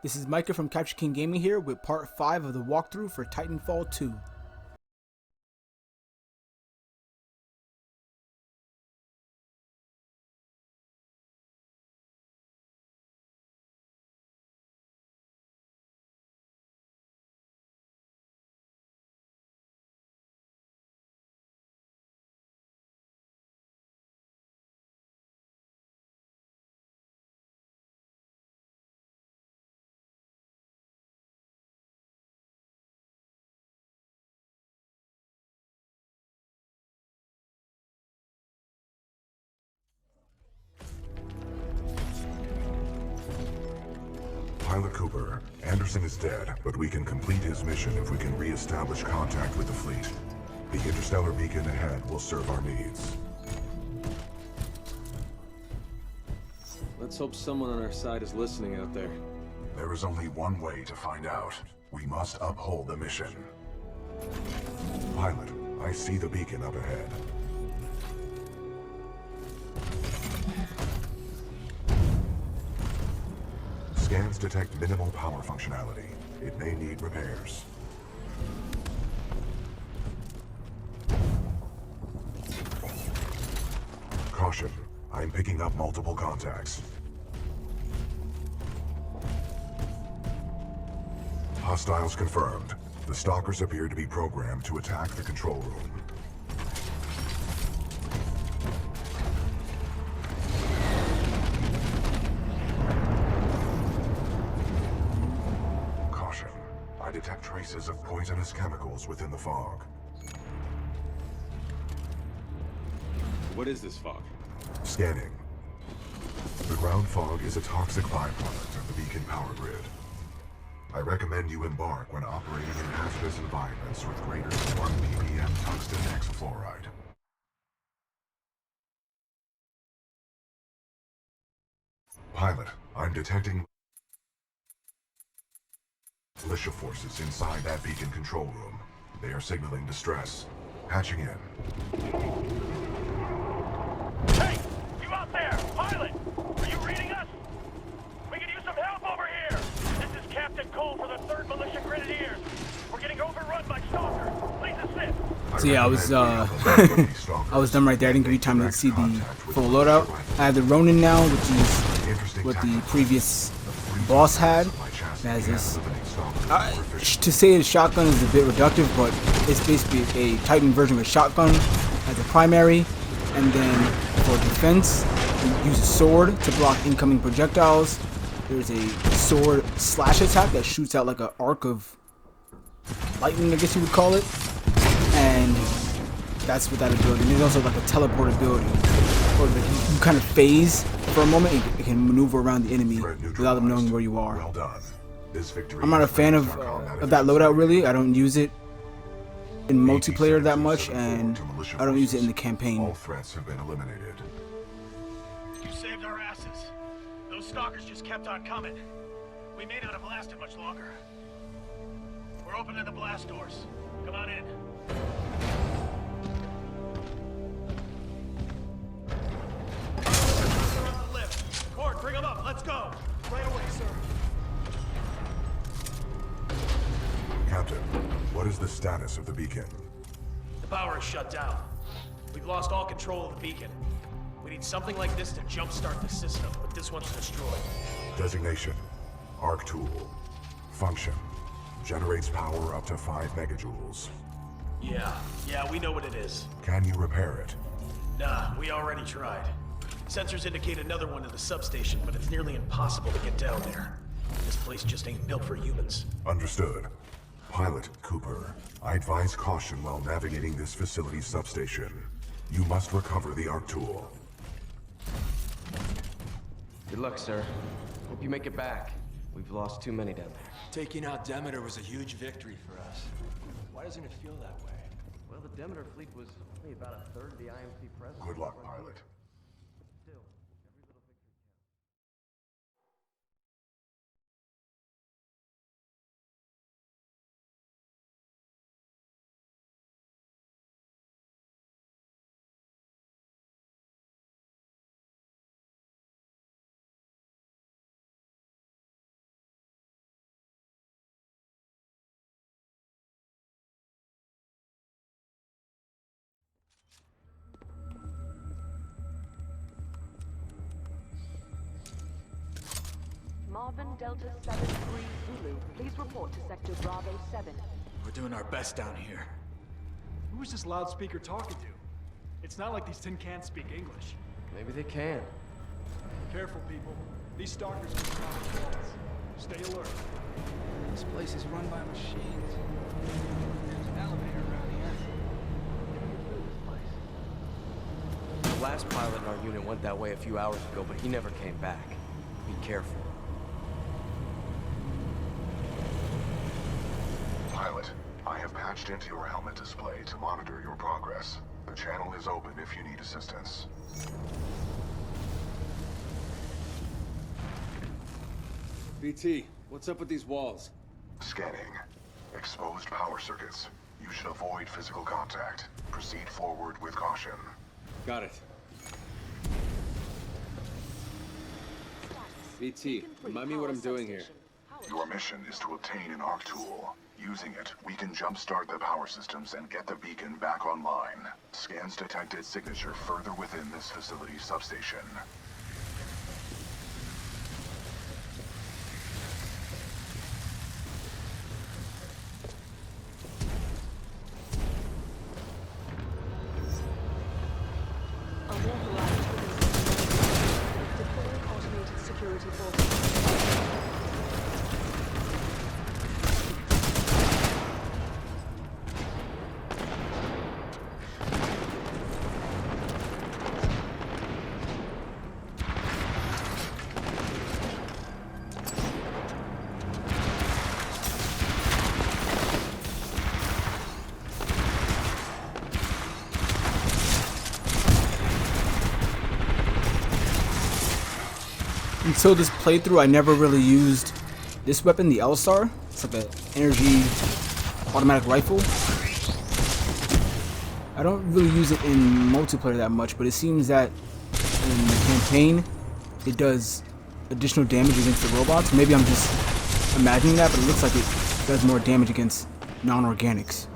This is Micah from Capture King Gaming here with part 5 of the walkthrough for Titanfall 2. Pilot Cooper, Anderson is dead, but we can complete his mission if we can re-establish contact with the fleet. The interstellar beacon ahead will serve our needs. Let's hope someone on our side is listening out there. There is only one way to find out. We must uphold the mission. Pilot, I see the beacon up ahead. Scans detect minimal power functionality. It may need repairs. Caution. I'm picking up multiple contacts. Hostiles confirmed. The stalkers appear to be programmed to attack the control room. Caution. I detect traces of poisonous chemicals within the fog. What is this fog? Scanning. The ground fog is a toxic byproduct of the beacon power grid. I recommend you embark when operating in hazardous environments with greater than 1 ppm tungsten hexafluoride. Pilot, I'm detecting militia forces inside that beacon control room. They are signaling distress. Patching in. Hey! You out there! Pilot! Are you reading us? We could use some help over here! This is Captain Cole for the 3rd Militia Grenadiers. We're getting overrun by stalkers. Please assist. So yeah, I was done right there. I didn't give you time to see the full loadout. I have the Ronin now, which is what the previous boss had. It has this. To say a shotgun is a bit reductive, but it's basically a Titan version of a shotgun as a primary, and then for defense, you use a sword to block incoming projectiles. There's a sword slash attack that shoots out like an arc of lightning, I guess you would call it, and that's what that ability. And there's also like a teleport ability, or like you kind of phase for a moment and it can maneuver around the enemy without them knowing where you are. Well done. This victory I'm not a fan of that loadout really. I don't use it in multiplayer that 87 much, and to militia I don't use it in the forces. campaign. All threats have been eliminated. You saved our asses. Those stalkers just kept on coming. We may not have lasted much longer. We're opening the blast doors. Come on in. They're on the lift. Cord, bring them up. Let's go. Right away, sir. Captain, what is the status of the beacon? The power is shut down. We've lost all control of the beacon. We need something like this to jumpstart the system, but this one's destroyed. Designation. Arc tool. Function. Generates power up to 5 megajoules. Yeah, we know what it is. Can you repair it? Nah, we already tried. Sensors indicate another one in the substation, but it's nearly impossible to get down there. This place just ain't built for humans. Understood. Pilot Cooper, I advise caution while navigating this facility's substation. You must recover the arc tool. Good luck, sir. Hope you make it back. We've lost too many down there. Taking out Demeter was a huge victory for us. Why doesn't it feel that way? Well, the Demeter fleet was only about a third of the IMC presence. Good luck, pilot. Carbon Delta 73 Zulu, please report to Sector Bravo 7. We're doing our best down here. Who was this loudspeaker talking to? It's not like these tin cans speak English. Maybe they can. Careful, people. These stalkers can come out of walls. Stay alert. This place is run by machines. There's an elevator around here. The last pilot in our unit went that way a few hours ago, but he never came back. Be careful. Pilot, I have patched into your helmet display to monitor your progress. The channel is open if you need assistance. BT, what's up with these walls? Scanning. Exposed power circuits. You should avoid physical contact. Proceed forward with caution. Got it. BT, remind me what I'm doing here. Your mission is to obtain an arc tool. Using it, we can jumpstart the power systems and get the beacon back online. Scans detected signature further within this facility's substation. Unauthorized deploying automated security forces. Until this playthrough, I never really used this weapon, the L-Star. It's like an energy automatic rifle. I don't really use it in multiplayer that much, but it seems that in the campaign, it does additional damage against the robots. Maybe I'm just imagining that, but it looks like it does more damage against non-organics.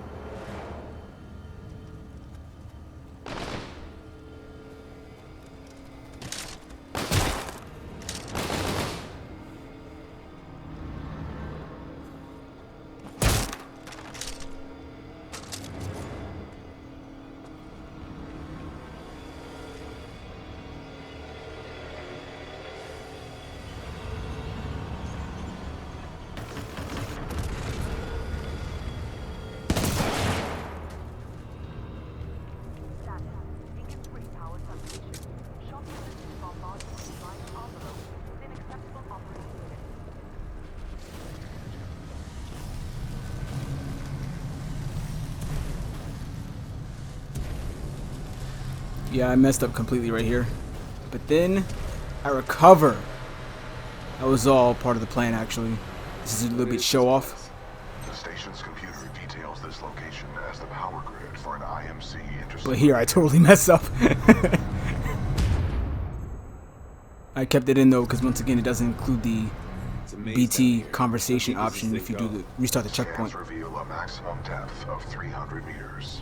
Yeah, I messed up completely right here. But then I recover. That was all part of the plan, actually. This is a little bit show off. The station's computer details this location as the power grid for an IMC intercept. But here I totally mess up. I kept it in though, because once again it doesn't include the BT conversation option if you do the restart the checkpoint. Scans reveal a maximum depth of 300 meters.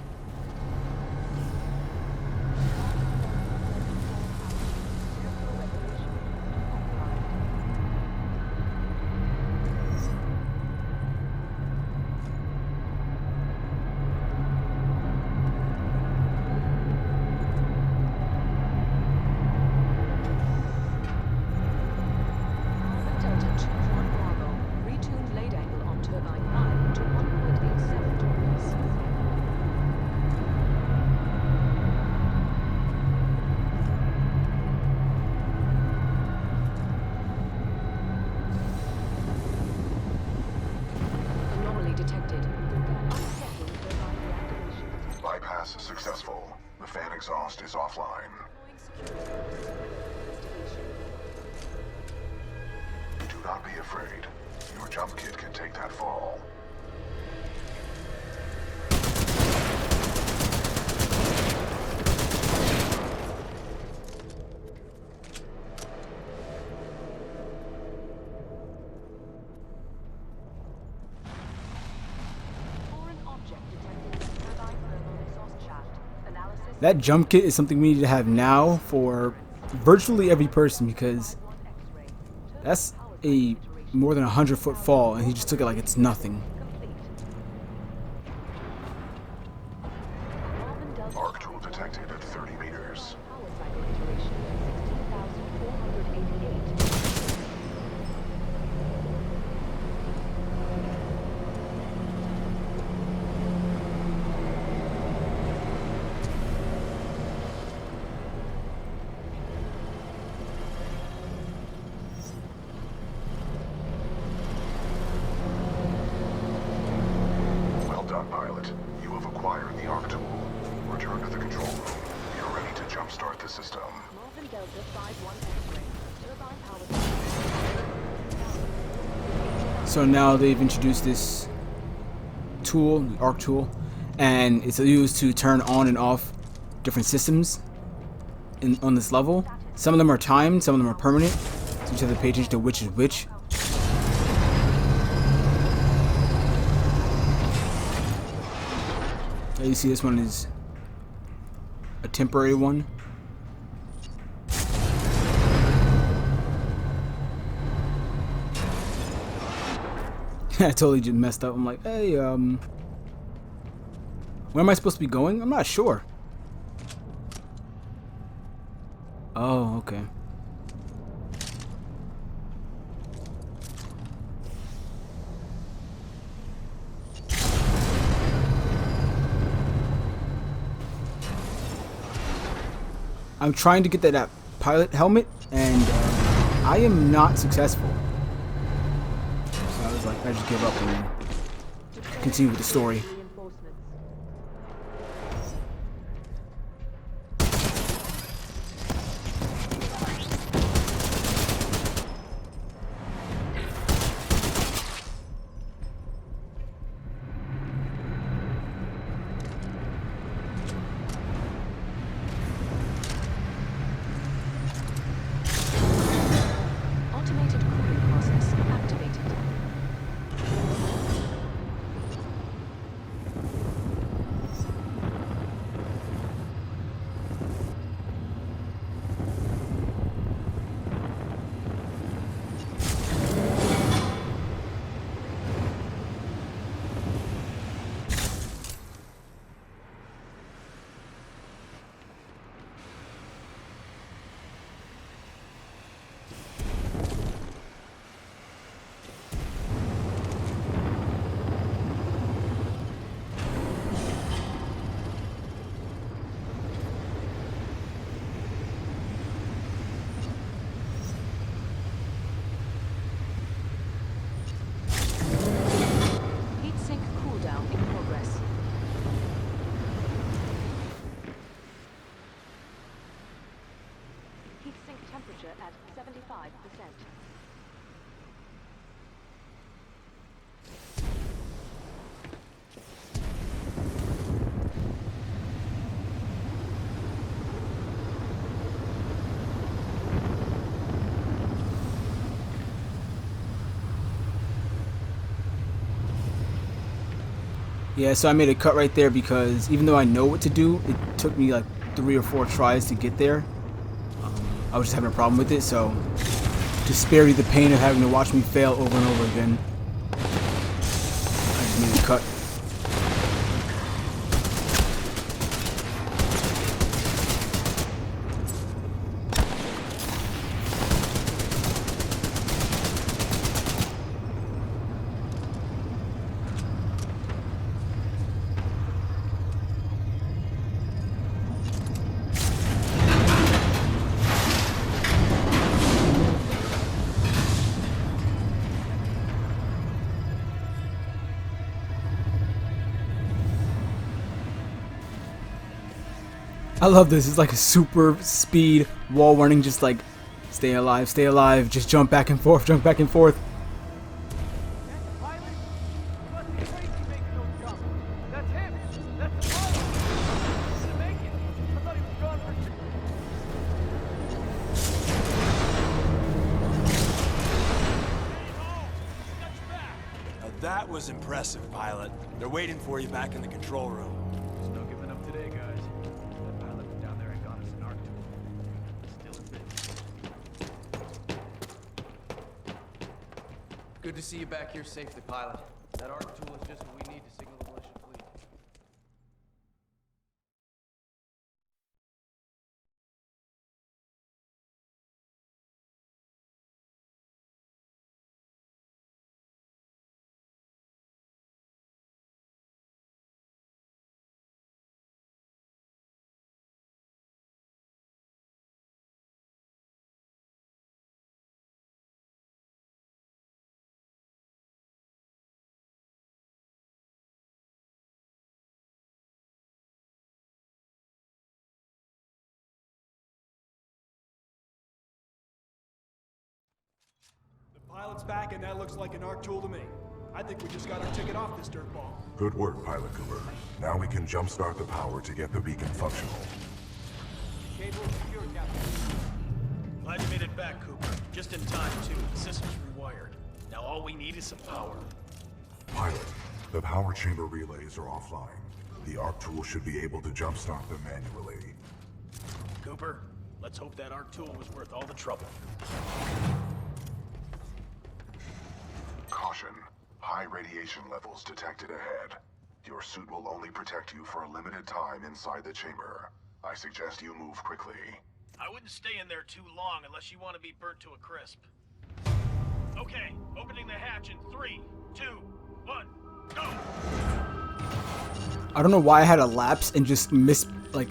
Delta 21 Bravo, retuned blade angle on turbine 9 to 1.87 degrees. Anomaly detected. Unchecking turbine reactivation. Bypass successful. The fan exhaust is offline. Do not be afraid. Your jump kit can take that fall. Foreign object detected in turbine thermal exhaust shaft. Analysis. That jump kit is something we need to have now for virtually every person, because that's a more than 100-foot fall, and he just took it like it's nothing. Arc tool detected at 30 meters. Power cycle iteration 16,488. Well done, pilot. You have acquired the Arc tool. Return to the control room. You're ready to jumpstart the system. Marvin Delta 5-1 X-ray. Turbine power. So now they've introduced this tool, the arc tool, and it's used to turn on and off different systems on this level. Some of them are timed, some of them are permanent, so you just have to pay attention to which is which. You see this one is a temporary one. I totally just messed up. I'm like, hey, where am I supposed to be going? I'm not sure. Oh, okay. I'm trying to get that pilot helmet, and I am not successful. So I was like, I just give up and continue with the story. Automated cooling process activated. Heatsink cooldown in progress. Heatsink temperature at 75%. Yeah, so I made a cut right there because even though I know what to do, it took me like 3 or 4 tries to get there. I was just having a problem with it, so to spare you the pain of having to watch me fail over and over again, I just made a cut. I love this. It's like a super speed wall running, just like stay alive, just jump back and forth, jump back and forth. Now that was impressive, pilot. They're waiting for you back in the control room. There's no giving up today, guys. That pilot went down there and got us an arc tool. Still in business. Good to see you back here safely, pilot. That arc tool is just what we need to signal the militia fleet. The pilot's back, and that looks like an arc tool to me. I think we just got our ticket off this dirtball. Good work, Pilot Cooper. Now we can jumpstart the power to get the beacon functional. Cable secure, Captain. Glad you made it back, Cooper. Just in time, too. The system's rewired. Now all we need is some power. Pilot, the power chamber relays are offline. The arc tool should be able to jumpstart them manually. Cooper, let's hope that arc tool was worth all the trouble. Caution. High radiation levels detected ahead. Your suit will only protect you for a limited time inside the chamber. I suggest you move quickly. I wouldn't stay in there too long unless you want to be burnt to a crisp. Okay, opening the hatch in 3, 2, 1, go! I don't know why I had a lapse and just missed like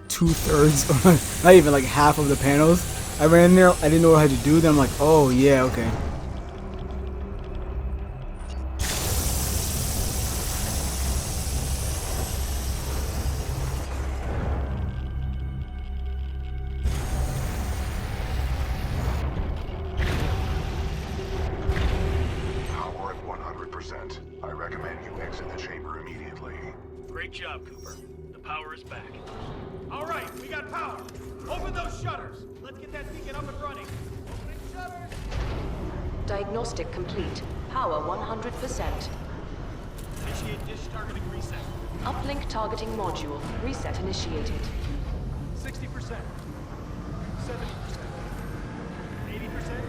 2/3, not even like half of the panels. I ran in there, I didn't know what I had to do. Then I'm like, oh yeah, okay. Power at 100%. I recommend you exit the chamber immediately. Great job, Cooper. The power is back. All right, we got power. Open those shutters. Let's get that beacon up and running. Opening shutters. Diagnostic complete. Power 100%. Initiate dish targeting reset. Uplink targeting module. Reset initiated. 60%. 70%. 80%.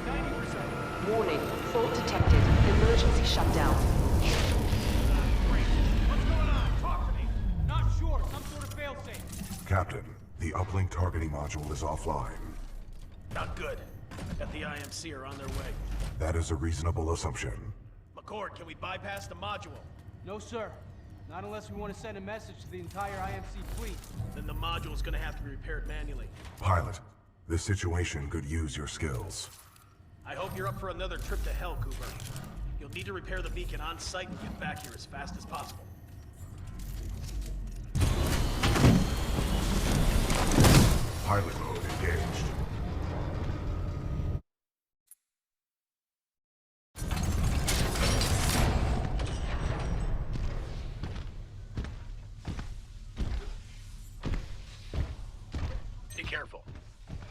90%. Warning. Fault detected. Emergency shutdown. Great. What's going on? Talk to me. Not sure. Some sort of failsafe. Captain, the uplink targeting module is offline. Not good. I bet the IMC are on their way. That is a reasonable assumption. McCord, can we bypass the module? No, sir. Not unless we want to send a message to the entire IMC fleet. Then the module's gonna have to be repaired manually. Pilot, this situation could use your skills. I hope you're up for another trip to hell, Cooper. You'll need to repair the beacon on site and get back here as fast as possible. Pilot mode engaged. Be careful.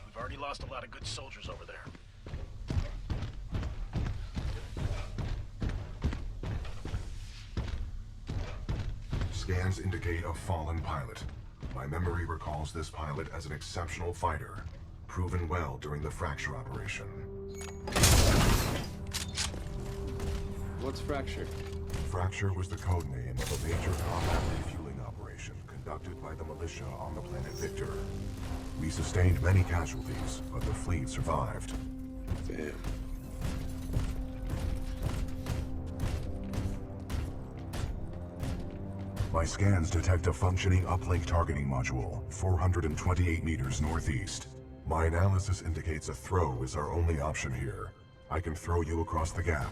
We've already lost a lot of good soldiers over there. Scans indicate a fallen pilot. My memory recalls this pilot as an exceptional fighter, proven well during the Fracture operation. What's Fracture? Fracture was the code name of a major combat refueling operation conducted by the militia on the planet Victor. We sustained many casualties, but the fleet survived. Damn. My scans detect a functioning uplink targeting module, 428 meters northeast. My analysis indicates a throw is our only option here. I can throw you across the gap.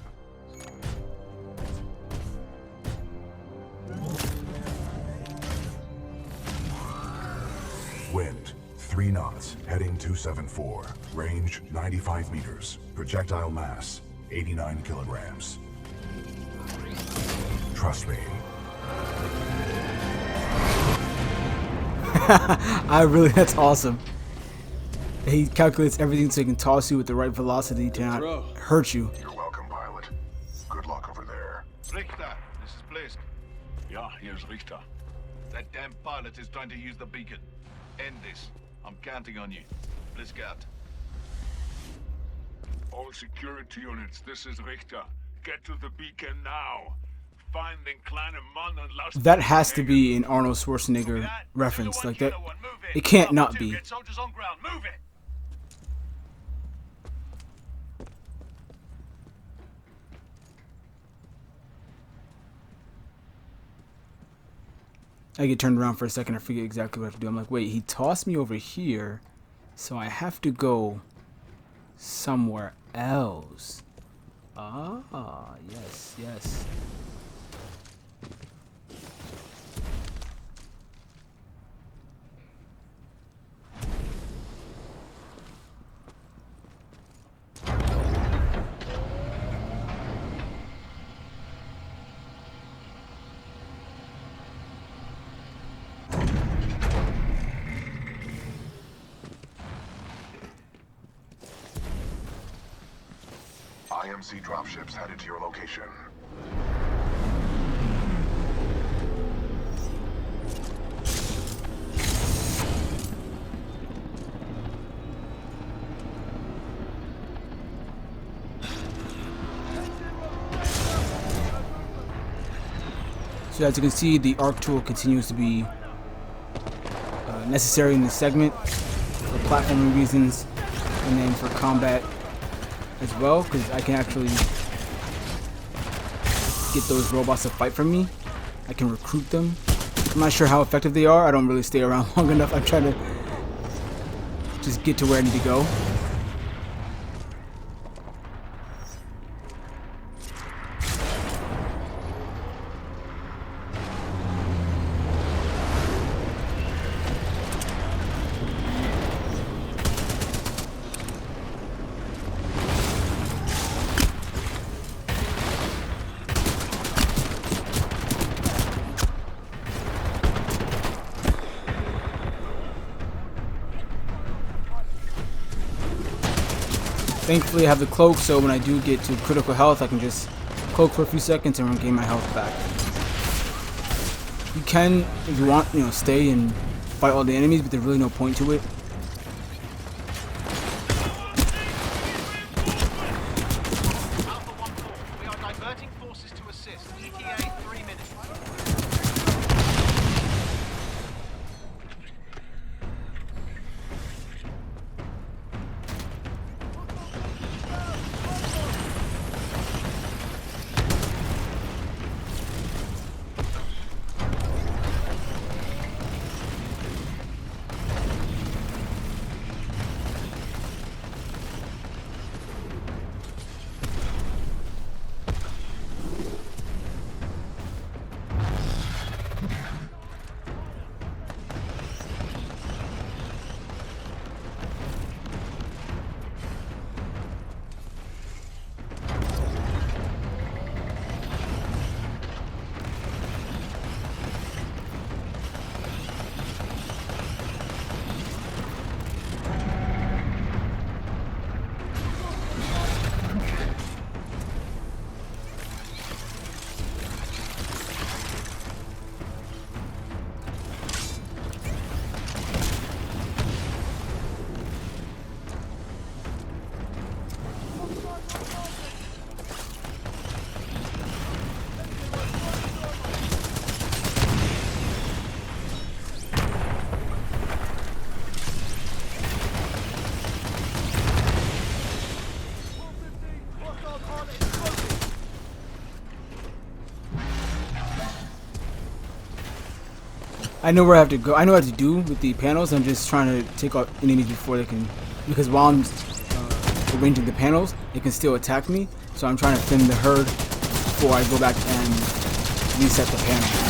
Wind, 3 knots, heading 274. Range, 95 meters. Projectile mass, 89 kilograms. Trust me. That's awesome. He calculates everything so he can toss you with the right velocity to not hurt you. You're welcome, pilot. Good luck over there. Richter, this is Blisk. Yeah, here's Richter. That damn pilot is trying to use the beacon. End this. I'm counting on you. Blisk out. All security units, this is Richter. Get to the beacon now. Find den kleinen Mann and lass That has to be an Arnold Schwarzenegger reference. Like that, it can't not be. Get soldiers on ground. Move it. I get turned around for a second. I forget exactly what I have to do. I'm like, wait, he tossed me over here, so I have to go somewhere else. Ah, yes, yes. IMC dropships headed to your location. So as you can see, the arc tool continues to be necessary in this segment for platforming reasons, and then for combat as well, because I can actually get those robots to fight for me. I can recruit them. I'm not sure how effective they are. I don't really stay around long enough. I'm trying to just get to where I need to go. Thankfully I have the cloak, so when I do get to critical health, I can just cloak for a few seconds and regain my health back. You can, if you want, stay and fight all the enemies, but there's really no point to it. Alpha 1-4. We are diverting forces to assist. ETA 3 minutes. I know where I have to go. I know what to do with the panels. I'm just trying to take out enemies before they can, because while I'm arranging the panels, they can still attack me. So I'm trying to thin the herd before I go back and reset the panel.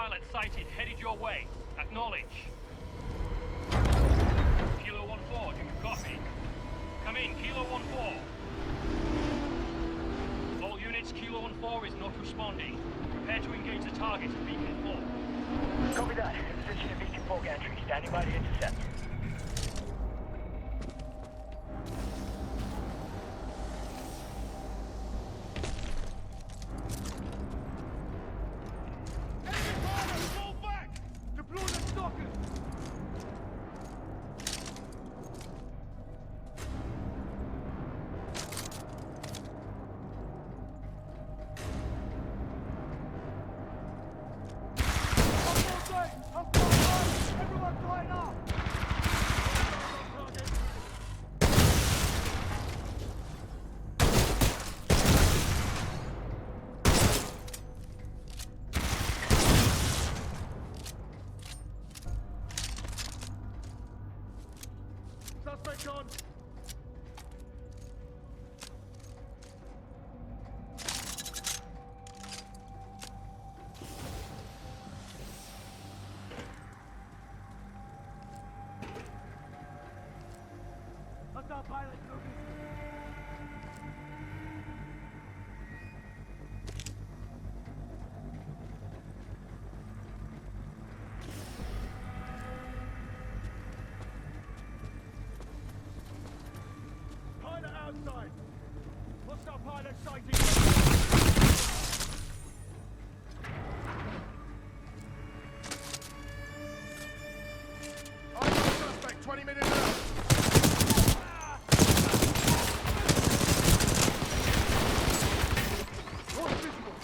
pilot sighted, headed your way. Acknowledge. Kilo 1-4, do you copy? Come in, Kilo 1-4. All units, Kilo 1-4 is not responding. Prepare to engage the target at Beacon 4. Copy that. Position at Beacon 4 gantry. Standing by to intercept. Suspect on! Hostile pilot moving! Pilot outside! Hostile pilot sighting! I got a suspect 20 minutes out! Lost visible!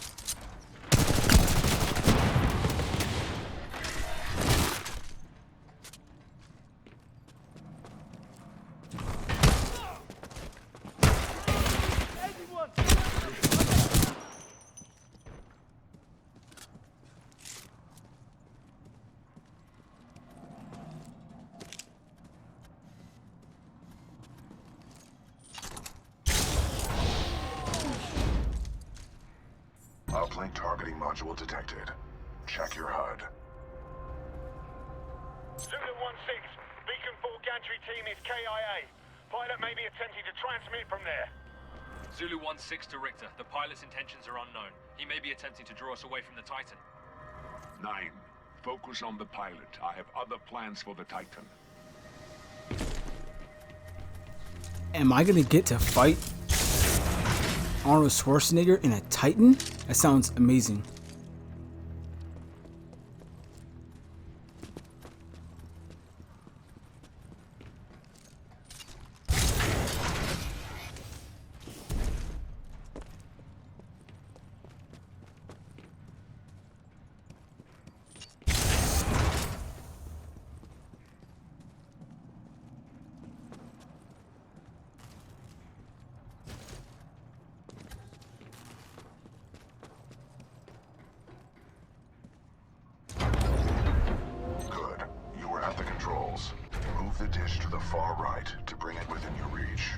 Anyone! Uplink targeting module detected. Check your HUD. Zulu 1-6, Beacon 4 gantry team is KIA. Pilot may be attempting to transmit from there. Zulu 1-6 to Richter. The pilot's intentions are unknown. He may be attempting to draw us away from the Titan. 9. Focus on the pilot. I have other plans for the Titan. Am I gonna get to fight Arnold Schwarzenegger in a Titan? That sounds amazing. Good. You were at the controls. Move the dish to the far right to bring it within your reach.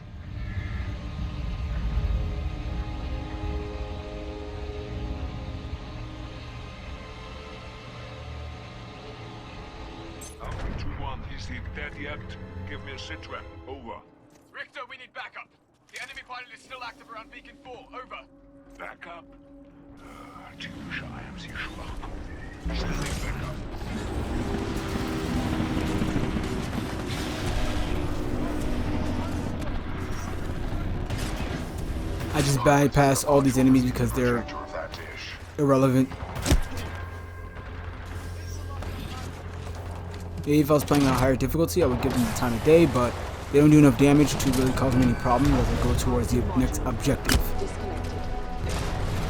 Alpha 2-1, is he dead yet? Give me a sitrep. Over. Richter, we need backup. The enemy pilot is still active around Beacon 4. Over. Backup? Typische IMC-Schwachpunkt. Standing backup. I just bypass all these enemies because they're Projector of that dish. irrelevant. Maybe if I was playing on a higher difficulty, I would give them the time of day, but they don't do enough damage to really cause me any problem as I go towards the next objective.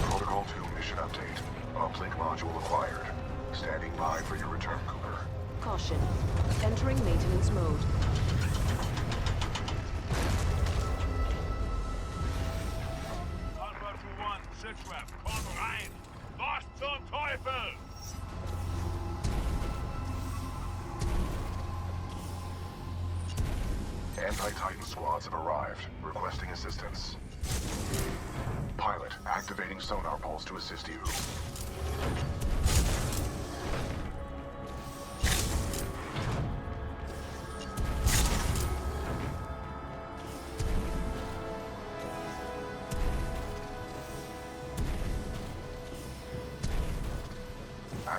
Protocol 2 mission update. Uplink module acquired. Standing by for your return, Cooper. Caution. Entering maintenance mode. Alpha 2-1, sitrep. Komm rein. Was zum Teufel? Anti-Titan squads have arrived, requesting assistance. Pilot, activating sonar pulse to assist you.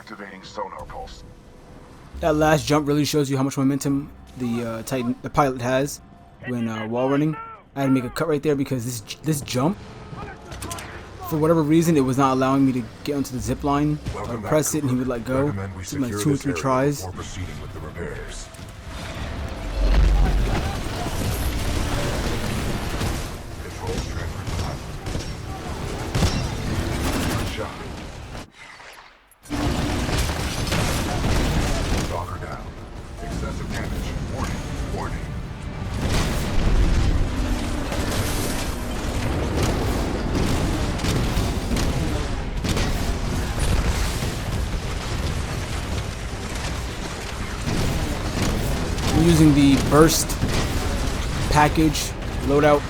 Activating sonar pulse. That last jump really shows you how much momentum the pilot has when wall running. I had to make a cut right there because this jump, for whatever reason, it was not allowing me to get onto the zip line. I would press it and he would let go. It took like 2 or 3 tries. Before proceeding with the repairs. Controls transferred to pilot. One shot. Stalker down. Excessive damage. Warning. Warning. I'm using the burst package loadout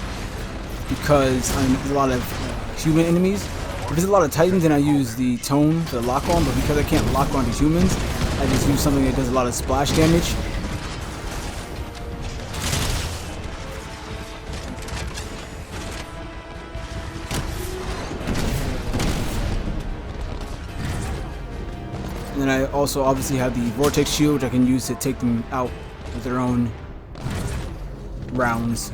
because there's a lot of human enemies. If there's a lot of Titans, then I use the tone for the lock on, but because I can't lock on to humans, I just use something that does a lot of splash damage. And then I also obviously have the vortex shield, which I can use to take them out with their own rounds.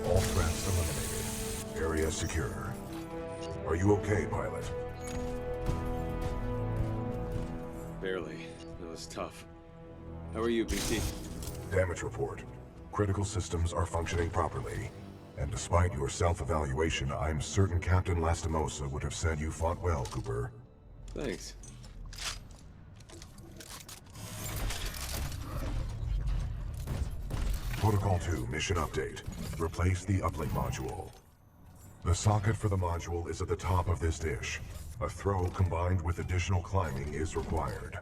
All threats eliminated. Area secure. Are you okay, pilot? Barely. That was tough. How are you, BT? Damage report. Critical systems are functioning properly. And despite your self-evaluation, I'm certain Captain Lastimosa would have said you fought well, Cooper. Thanks. Protocol 2, mission update. Replace the uplink module. The socket for the module is at the top of this dish. A throw combined with additional climbing is required.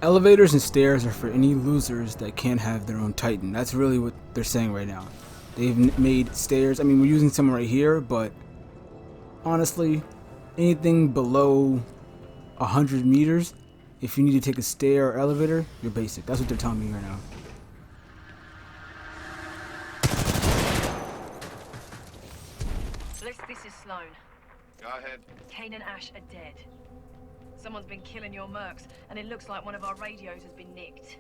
Elevators and stairs are for any losers that can't have their own Titan. That's really what they're saying right now. They've made stairs. I mean, we're using some right here, but honestly, anything below 100 meters, if you need to take a stair or elevator, you're basic. That's what they're telling me right now. Bliss, this is Sloan. Go ahead. Kane and Ash are dead. Someone's been killing your mercs, and it looks like one of our radios has been nicked.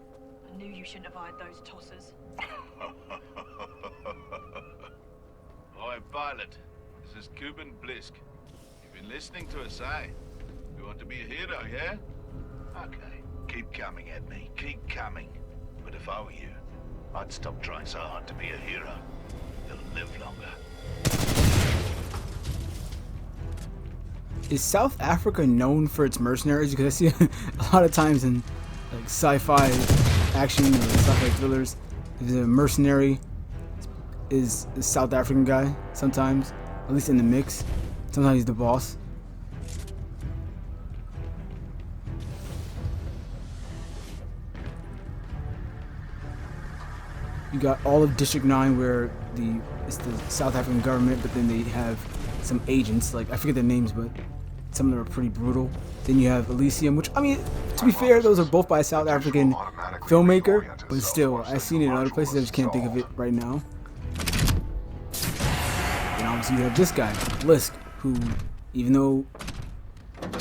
I knew you shouldn't have hired those tossers. Oi, pilot. This is Cuban Blisk. You've been listening to us, eh? You want to be a hero, yeah? Okay. Keep coming at me. Keep coming. But if I were you, I'd stop trying so hard to be a hero. You'll live longer. Is South Africa known for its mercenaries? Because I see a lot of times in like sci-fi action or sci-fi thrillers, there's a mercenary is a South African guy sometimes, at least in the mix. Sometimes he's the boss. You got all of District 9 where it's the South African government, but then they have some agents, like I forget their names, but some of them are pretty brutal. Then you have Elysium, which, I mean, to be fair, those are both by a South African filmmaker, but still, I've seen it in other places, I just can't think of it right now. And obviously you have this guy, Blisk, who, even though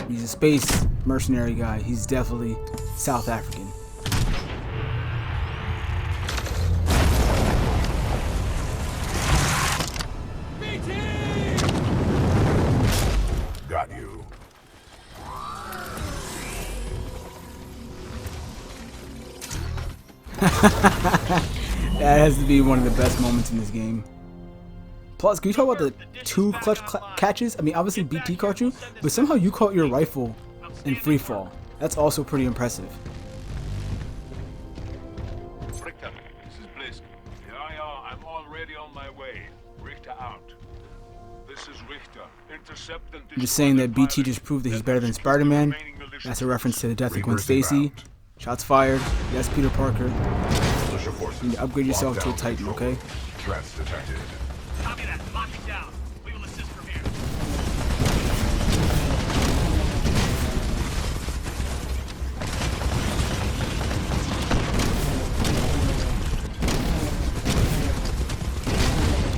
he's a space mercenary guy, he's definitely South African. Got you. That has to be one of the best moments in this game. Plus, can you talk about the 2 clutch catches? I mean, obviously BT caught you, but somehow you caught your rifle in free fall. That's also pretty impressive. Richter, this is Blisk. Here I are. I'm already on my way. Richter out. This is Richter. Intercept and I'm just saying that BT just proved that he's better than Spider-Man. That's a reference to the death of Gwen Stacy. Shots fired. Yes, Peter Parker. You need to upgrade yourself to a Titan, okay? Threats detected. Copy that. Lock it down. We will assist from here.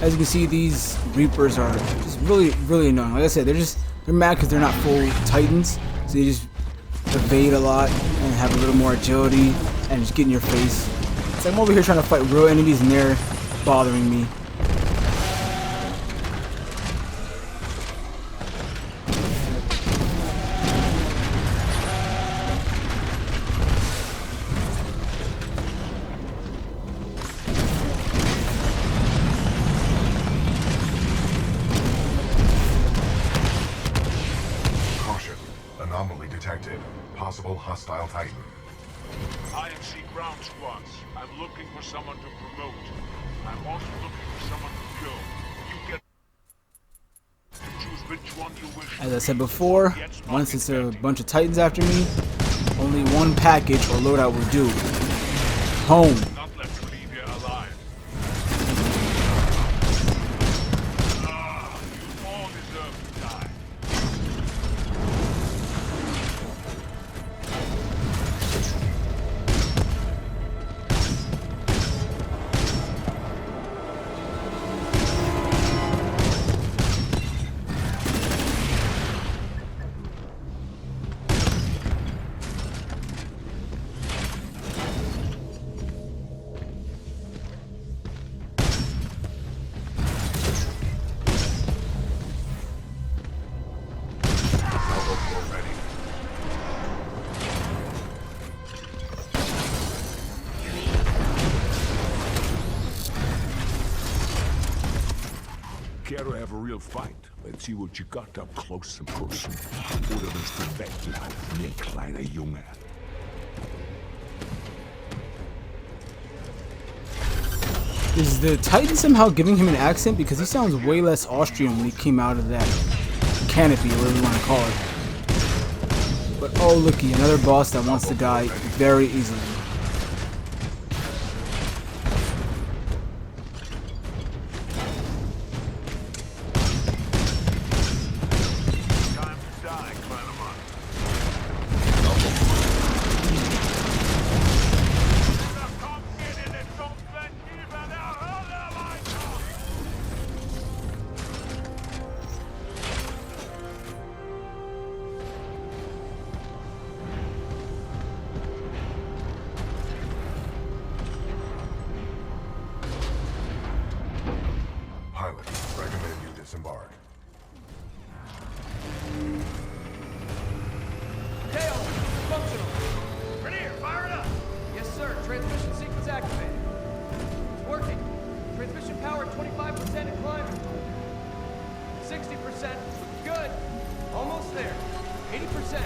As you can see, these Reapers are just really, really annoying. Like I said, they're mad because they're not full Titans, so they just evade a lot and have a little more agility and just get in your face. It's like I'm over here trying to fight real enemies and they're bothering me. Anomaly detected. Possible hostile Titan. IMC ground squads. I'm looking for someone to promote. I'm also looking for someone to kill. You get to choose which one you wish. As I said before, once it's a bunch of Titans after me, only one package or loadout will do. Home. Not let you leave here alive. You all deserve to die. Care to have a real fight? Let's see what you got up close and personal. Oder willst du weglaufen, ihr kleiner Junge? Is the Titan somehow giving him an accent? Because he sounds way less Austrian when he came out of that canopy, or whatever you want to call it. But oh looky, another boss that wants to die very easily. Pilot, recommend you disembark. Tail, functional. Rainier, fire it up. Yes, sir. Transmission sequence activated. It's working. Transmission power 25% and climbing. 60%. Good. Almost there. 80%.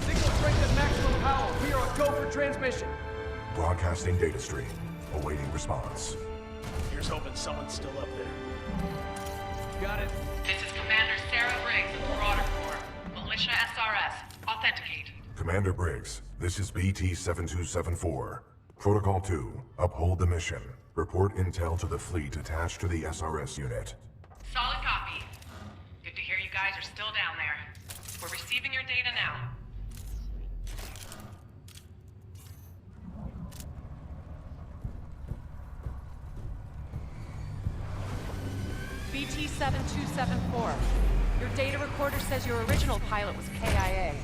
Signal strength at maximum power. We are a go for transmission. Broadcasting data stream. Awaiting response. Here's hoping someone's still up there. Got it. This is Commander Sarah Briggs of the Marauder Corps. Militia SRS. Authenticate. Commander Briggs, this is BT-7274. Protocol 2, uphold the mission. Report intel to the fleet attached to the SRS unit. Solid copy. Good to hear you guys are still down there. We're receiving your data now. BT-7274. Your data recorder says your original pilot was KIA.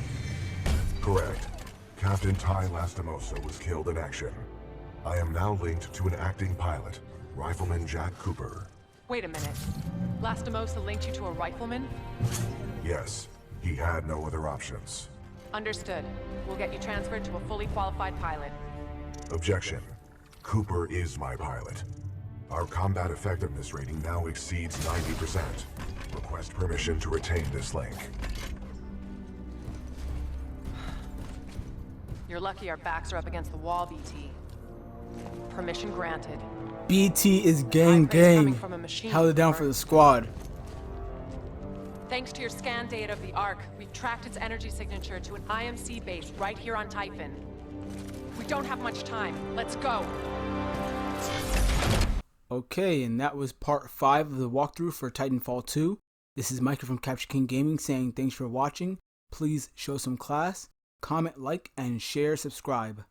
Correct. Captain Ty Lastimosa was killed in action. I am now linked to an acting pilot, Rifleman Jack Cooper. Wait a minute. Lastimosa linked you to a rifleman? Yes, he had no other options. Understood. We'll get you transferred to a fully qualified pilot. Objection. Cooper is my pilot. Our combat effectiveness rating now exceeds 90%. Request permission to retain this link. You're lucky our backs are up against the wall, BT. Permission granted. BT is gang. Held it down for the squad. Thanks to your scan data of the Ark, we've tracked its energy signature to an IMC base right here on Typhon. We don't have much time. Let's go. Okay, and that was part 5 of the walkthrough for Titanfall 2. This is Micah from Capture King Gaming saying thanks for watching. Please show some class, comment, like, and share, subscribe.